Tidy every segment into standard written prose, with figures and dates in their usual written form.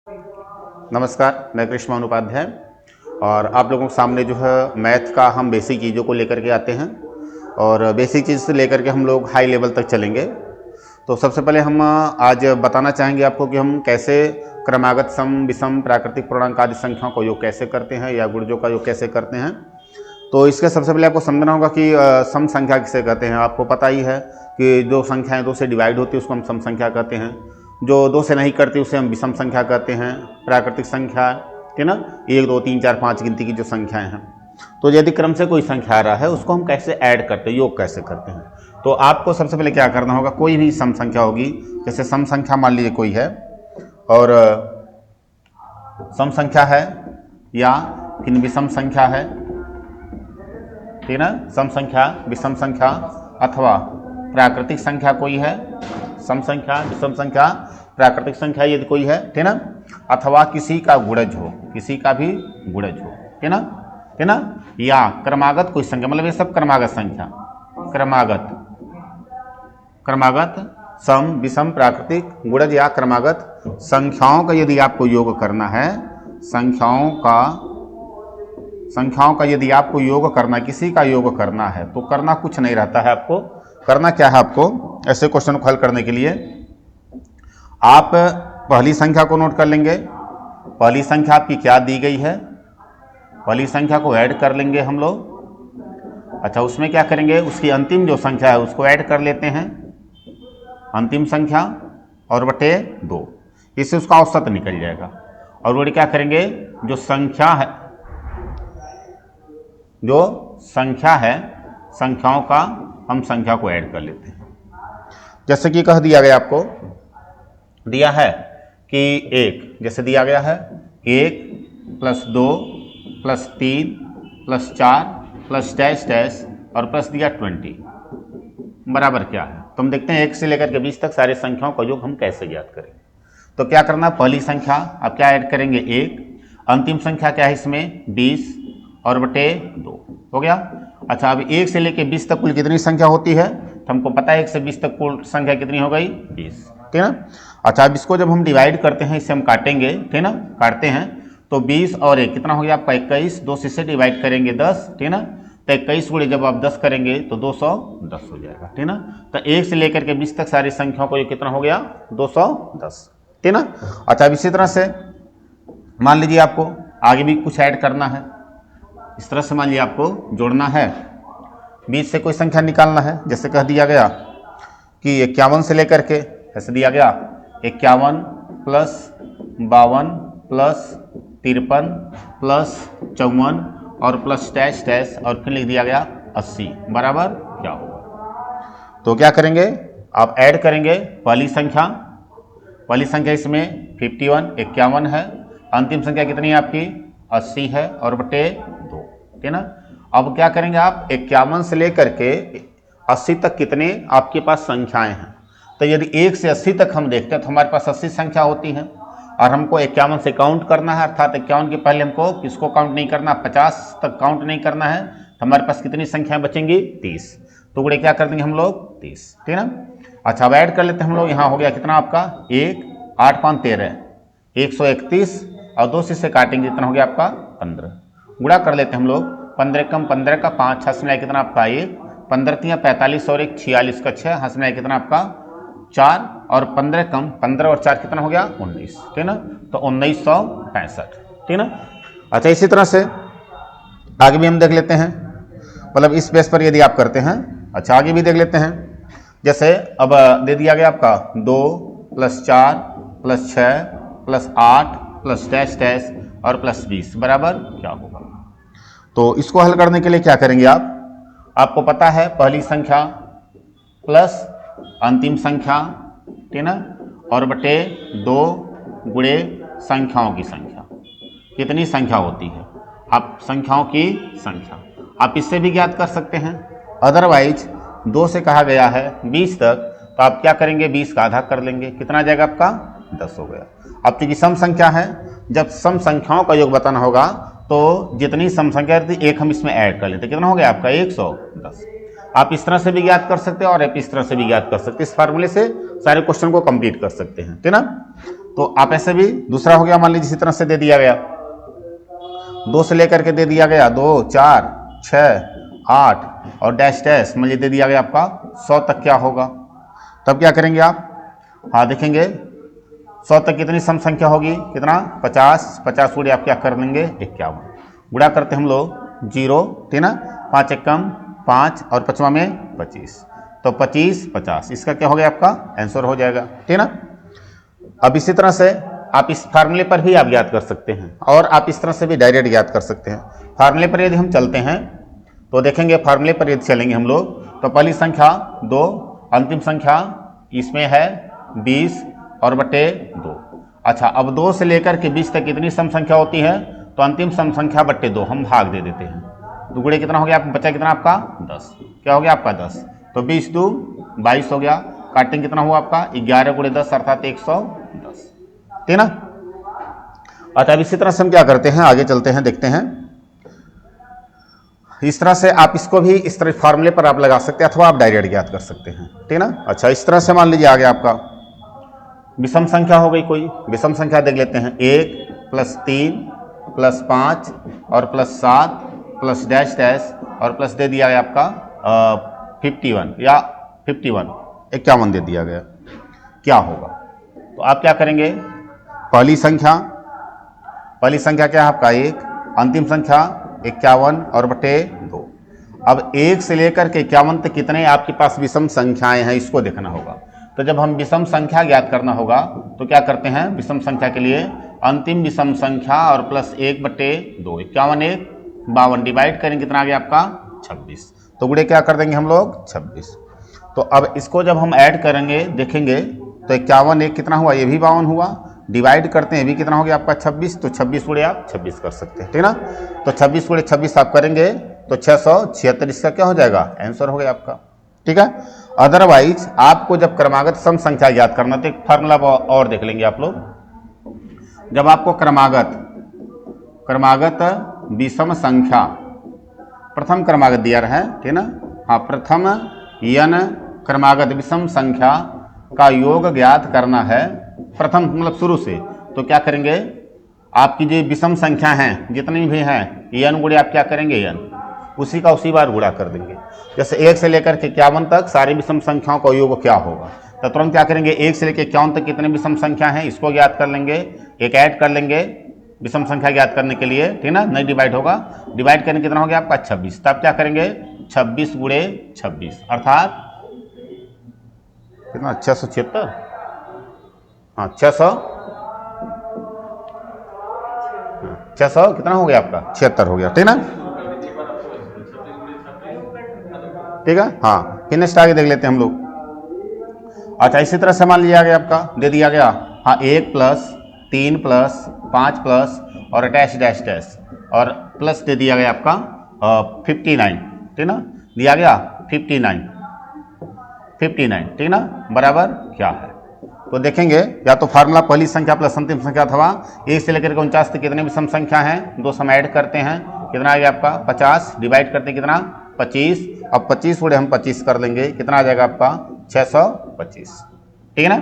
नमस्कार, मैं कृष्ण उपाध्याय और आप लोगों के सामने जो है मैथ का हम बेसिक चीज़ों को लेकर के आते हैं और बेसिक चीज़ से लेकर के हम लोग हाई लेवल तक चलेंगे। तो सबसे पहले हम आज बताना चाहेंगे आपको कि हम कैसे क्रमागत सम, विषम, प्राकृतिक पूर्णांक आदि संख्याओं का योग कैसे करते हैं या गुणजों का योग कैसे करते हैं। तो इसके सबसे पहले आपको समझना होगा कि सम संख्या किसे कहते हैं। आपको पता ही है कि जो संख्याएं 2 से डिवाइड होती है उसको हम सम संख्या कहते हैं, जो 2 से नहीं करती उसे हम विषम संख्या कहते हैं। प्राकृतिक संख्या है ना, 1 2 3 4 5 गिनती की जो संख्याएं हैं, तो यदि क्रम से कोई संख्या आ रहा है उसको हम कैसे ऐड करते हैं, योग कैसे करते हैं। तो आपको सबसे पहले क्या करना होगा, कोई भी सम संख्या होगी, जैसे सम संख्या मान लीजिए कोई है और सम संख्या है या फिर विषम संख्या है, ठीक ना, सम संख्या, विषम संख्या अथवा प्राकृतिक संख्या कोई है, सम संख्या, विषम संख्या, प्राकृतिक संख्या यदि कोई है, ठीक ना, अथवा किसी का गुणज हो, किसी का भी गुणज हो, ठीक ना, या क्रमागत कोई संख्या, मतलब ये सब क्रमागत संख्या, क्रमागत सम, विषम, प्राकृतिक, गुणज या क्रमागत संख्याओं का यदि आपको योग करना है, संख्याओं का यदि आपको योग करना, किसी का योग करना है, तो करना कुछ नहीं रहता है। आपको करना क्या है, आपको ऐसे क्वेश्चन को हल करने के लिए आप पहली संख्या को नोट कर लेंगे। पहली संख्या आपकी क्या दी गई है, पहली संख्या को ऐड कर लेंगे हम लोग। अच्छा, उसमें क्या करेंगे, उसकी अंतिम जो संख्या है उसको ऐड कर लेते हैं, अंतिम संख्या और बटे 2, इससे उसका औसत निकल जाएगा। और वो क्या करेंगे, जो संख्या है संख्याओं का हम संख्या को ऐड कर लेते हैं। जैसे कि कह दिया गया, आपको दिया है कि 1, जैसे दिया गया है 1 + 2 + 3 + 4 + डैश डैश और प्लस दिया 20 बराबर क्या है। तो हम देखते हैं 1 से लेकर के 20 तक सारे संख्याओं का योग हम कैसे ज्ञात करें। तो क्या करना, पहली संख्या आप क्या ऐड करेंगे 1, अंतिम संख्या क्या है इसमें 20 और बटे 2 हो गया। अच्छा, अब 1 से लेकर 20 तक कुल कितनी संख्या होती है, तो हमको पता है 1 से 20 तक कुल संख्या कितनी हो गई 20, ठीक ना। अच्छा, अब इसको जब हम डिवाइड करते हैं, इसे हम काटेंगे, ठीक ना, काटते हैं तो 20 और 1 कितना हो गया आपका 21, 2 से डिवाइड करेंगे 10, ठीक ना, तो 21 गुणे जब आप 10 करेंगे तो 210 हो जाएगा, ठीक ना। तो 1 से लेकर के 20 तक सारी संख्याओं को ये कितना हो गया 210, ठीक ना। अच्छा, अब इसी तरह से मान लीजिए आपको आगे भी कुछ ऐड करना है, इस तरह से मान लीजिए आपको जोड़ना है, 20 से कोई संख्या निकालना है। जैसे कह दिया गया कि 51 से लेकर के, ऐसे दिया गया 51 + 52 + 53 + 54 और प्लस डैश डैश और फिर लिख दिया गया 80 बराबर क्या होगा। तो क्या करेंगे, आप ऐड करेंगे पहली संख्या इसमें 51 है, अंतिम संख्या कितनी है आपकी 80 है और बटे 2, ठीक ना। अब क्या करेंगे आप 51 से लेकर के 80 तक कितने आपके पास संख्याएं हैं। तो यदि 1 से 80 तक हम देखते हैं तो हमारे पास 80 संख्या होती है और हमको 51 से काउंट करना है, अर्थात 51 के पहले हमको किसको काउंट नहीं करना, 50 तक काउंट नहीं करना है, तो हमारे पास कितनी संख्याएं बचेंगी 30, तो गुणे क्या कर देंगे हम लोग 30, ठीक ना। अच्छा, अब ऐड कर लेते हैं हम लोग, यहाँ हो गया कितना आपका 1 8 5 13 131 और 2 से काटेंगे कितना हो गया आपका 15, गुणा कर लेते हैं हम लोग, 15 कम 15 का 5 हाथ में कितना आपका 1, 15 3 45 और 1 46 का 6 हाथ में कितना आपका 4 और 15 कम 15 और 4 कितना हो गया 19, ठीक ना, तो 1965, ठीक ना। अच्छा, इसी तरह से आगे भी हम देख लेते हैं, मतलब इस बेस पर यदि आप करते हैं। अच्छा, आगे भी देख लेते हैं, जैसे अब दे दिया गया आपका 2 + 4 + 6 + 8 + डैश डैश और प्लस 20 बराबर क्या होगा। तो इसको हल करने के लिए क्या करेंगे आपको पता है पहली संख्या प्लस अंतिम संख्या, ठीक ना, और बटे 2 गुणे संख्याओं की संख्या, कितनी संख्या होती है, आप संख्याओं की संख्या आप इससे भी ज्ञात कर सकते हैं। अदरवाइज 2 से कहा गया है 20 तक, तो आप क्या करेंगे 20 का आधा कर लेंगे, कितना जाएगा आपका 10 हो गया। अब चूंकि सम संख्या है, जब सम संख्याओं का योग बताना होगा तो जितनी सम संख्या थी एक हम इसमें ऐड कर लेते, कितना हो गया आपका 110। आप इस तरह से भी ज्ञात कर सकते हैं और आप इस तरह से भी ज्ञात कर सकते हैं, इस फार्मूले से सारे क्वेश्चन को कंप्लीट कर सकते हैं, ठीक ना। तो आप ऐसे भी दूसरा हो गया, मान लीजिए इसी तरह से दे दिया गया, 2 से लेकर के दे दिया गया 2, 4, 6, 8 और डैश डैश मान लीजिए दे दिया गया आपका 100 तक क्या होगा। तब क्या करेंगे आप, हाँ देखेंगे 100 तक कितनी सम संख्या होगी, कितना 50, 50 गुणे आप क्या कर देंगे 51, गुणा करते हम लोग 0, ठीक ना, 5 एकम 5 और 5वां में 25, तो 25, 50 इसका क्या हो गया आपका आंसर हो जाएगा, ठीक ना। अब इसी तरह से आप इस फार्मूले पर भी आप याद कर सकते हैं और आप इस तरह से भी डायरेक्ट याद कर सकते हैं। फार्मूले पर यदि हम चलते हैं तो देखेंगे, फार्मूले पर यदि चलेंगे हम लोग तो पहली संख्या 2, अंतिम संख्या इसमें है 20 और बटे 2। अच्छा, अब 2 से लेकर के 20 तक कितनी सम संख्या होती है, तो अंतिम सम संख्या बटे 2 हम भाग दे देते हैं, तो गुणे कितना हो गया, बचा कितना आपका 10, क्या हो गया आपका 10, तो 20 2 22 हो गया, काटेंगे कितना हुआ आपका 11 गुणे 10 अर्थात 110, ठीक ना। अच्छा, अब इसी तरह से हम क्या करते हैं, आगे चलते हैं, देखते हैं। इस तरह से आप इसको भी इस तरह फार्मूले पर आप लगा सकते हैं अथवा आप डायरेक्ट ज्ञात कर सकते हैं, ठीक ना। अच्छा, इस तरह से मान लीजिए आगे आपका विषम संख्या हो गई, कोई विषम संख्या देख लेते हैं, 1 + 3 + 5 और +7 प्लस डैश डैश और प्लस दे दिया गया आपका 51 या 51 दे दिया गया, क्या होगा। तो आप क्या करेंगे, पहली संख्या क्या है आपका 1, अंतिम संख्या 51 और बटे 2। अब 1 से लेकर के 51 तक कितने आपके पास विषम संख्याएं हैं इसको देखना होगा। तो जब हम विषम संख्या ज्ञात करना होगा तो क्या करते हैं, विषम संख्या के लिए अंतिम विषम संख्या और प्लस 1 बटे 2, 51 1 52 डिवाइड करेंगे कितना आ गया आपका 26, तो गुणे क्या कर देंगे हम लोग 26। तो अब इसको जब हम ऐड करेंगे देखेंगे तो 51 1 कितना हुआ, ये भी 52 हुआ, डिवाइड करते हैं भी कितना हो गया आपका 26, तो 26 गुणे आप 26 कर सकते हैं, ठीक ना। तो 26 गुणे 26 आप करेंगे तो 676 इसका क्या हो जाएगा आंसर हो गया आपका, ठीक है। अदरवाइज आपको जब क्रमागत सम संख्या ज्ञात करना तो एक फार्मूला और देख लेंगे आप लोग। जब आपको क्रमागत विषम संख्या प्रथम क्रमागत दिया रहा है, ठीक ना, हाँ, प्रथम n क्रमागत विषम संख्या का योग ज्ञात करना है, प्रथम मतलब शुरू से, तो क्या करेंगे, आपकी जो विषम संख्या हैं जितनी भी हैं n गुणे आप क्या करेंगे n उसी का उसी बार गुणा कर देंगे। जैसे 1 से लेकर के 51 तक सारी विषम संख्याओं का योग क्या होगा, तो तुरंत क्या करेंगे 1 से लेकर 51 तक कितने विषम संख्या हैं इसको ज्ञात कर लेंगे, एक ऐड कर लेंगे विषम संख्या ज्ञात करने के लिए, ठीक ना, नहीं डिवाइड होगा, डिवाइड करने कितना हो गया आपका 26, तब क्या करेंगे 26 गुणे 26 अर्थात कितना 676, हाँ 600 कितना हो गया आपका 76 हो गया, ठीक ना, ठीक है। हाँ, फिर नेक्स्ट आगे देख लेते हैं हम लोग। अच्छा, इसी तरह से मान लिया गया आपका दे दिया गया, हाँ 1 + 3 + 5 प्लस और डैश डैश डैश और प्लस दे दिया गया आपका 59, ठीक ना, दिया गया 59, ठीक ना, बराबर क्या है। तो देखेंगे या तो फार्मूला पहली संख्या प्लस अंतिम संख्या अथवा 1 से लेकर के 49 तक कितने विषम संख्या हैं, 2 सम ऐड करते हैं, कितना आ गया आपका 50, डिवाइड करते हैं कितना 25, अब 25 गुणे हम 25 कर लेंगे, कितना आ जाएगा आपका 625, ठीक है ना।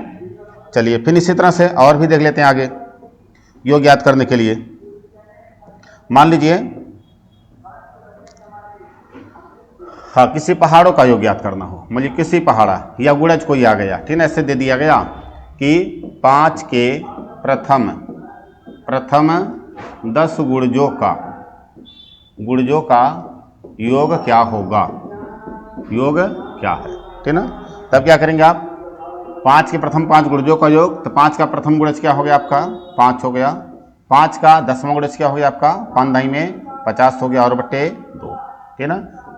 चलिए फिर इसी तरह से और भी देख लेते हैं आगे योग याद करने के लिए। मान लीजिए हाँ, किसी पहाड़ों का योग याद करना हो, मतलब किसी पहाड़ा या गुणज कोई आ गया, ठीक है, ऐसे दे दिया गया कि 5 के प्रथम 10 गुणजों का योग क्या होगा, योग क्या है, ठीक ना। तब क्या करेंगे आप 5 के प्रथम 5 गुणजों का योग, तो 5 का प्रथम गुणज क्या हो गया आपका 5 हो गया, 5 का 10वां गुणज क्या हो गया आपका 5 दाई में 50 हो गया और बटे 2, ठीक ना,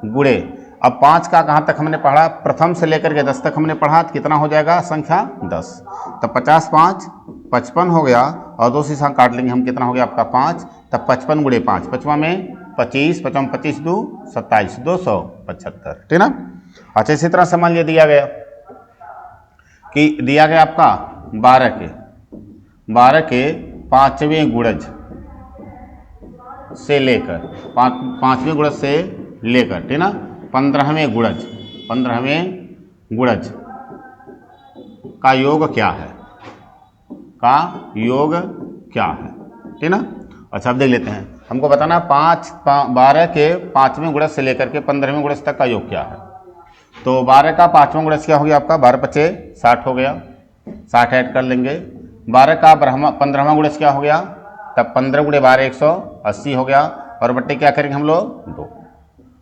गुणे। अब 5 का कहाँ तक हमने पढ़ा, प्रथम से लेकर के 10 तक हमने पढ़ा, तो कितना हो जाएगा संख्या 10, तब 50 5 55 हो गया और 2 से काट लेंगे हम, कितना हो गया आपका 5, तब 55 गुणे 5, 5वां में 25, 55 25 2 27 275, ठीक ना। अच्छा, इसी तरह से मान लिया दिया गया कि दिया गया आपका 12 के 5वें गुणज से लेकर 5वें गुणज से लेकर, ठीक ना, 15वें गुणज का योग क्या है, का योग क्या है, ठीक ना। अच्छा अब देख लेते हैं, हमको बताना 12 के 5वें गुणज से लेकर के 15वें गुणज तक का योग क्या है। तो 12 का 5वां गुणज क्या हो गया आपका, 12 पचे 60 हो गया, 60 ऐड कर लेंगे। 12 का 15वां गुणज क्या हो गया, तब 15 गुणे 12 180 हो गया, और बट्टे क्या करेंगे हम लोग 2।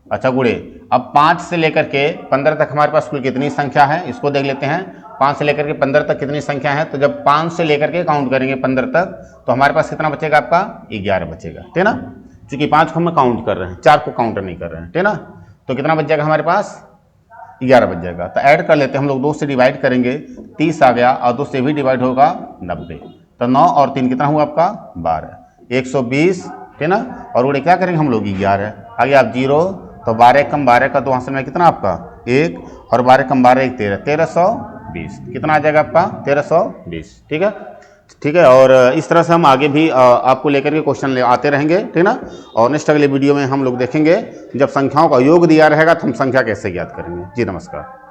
अच्छा गुणे, अब 5 से लेकर के 15 तक हमारे पास कुल कितनी संख्या है, इसको देख लेते हैं। 5 से लेकर के 15 तक कितनी संख्या है, तो जब 5 से लेकर के काउंट करेंगे 15 तक तो हमारे पास कितना बचेगा आपका, 11 बचेगा, ठीक ना। क्योंकि 5 को हम काउंट कर रहे हैं, 4 को काउंट नहीं कर रहे हैं, ठीक ना। तो कितना बच जाएगा हमारे पास, 11 बच जाएगा। तो ऐड कर लेते हैं हम लोग, 2 से डिवाइड करेंगे 30 आ गया, और 2 से भी डिवाइड होगा 90। तो 9 और 3 कितना हुआ आपका 12, 120, ठीक ना। और उड़े क्या करेंगे हम लोग 11, आगे आप 0, तो 12 कम 12 का 2 हाथ में कितना आपका 1, और 12 कम 12 1 13, 1320 कितना आ जाएगा आपका 1320, ठीक है। ठीक है, और इस तरह से हम आगे भी आपको लेकर के क्वेश्चन ले आते रहेंगे, ठीक ना। और नेक्स्ट अगले वीडियो में हम लोग देखेंगे जब संख्याओं का योग दिया रहेगा तो हम संख्या कैसे ज्ञात करेंगे। जी नमस्कार।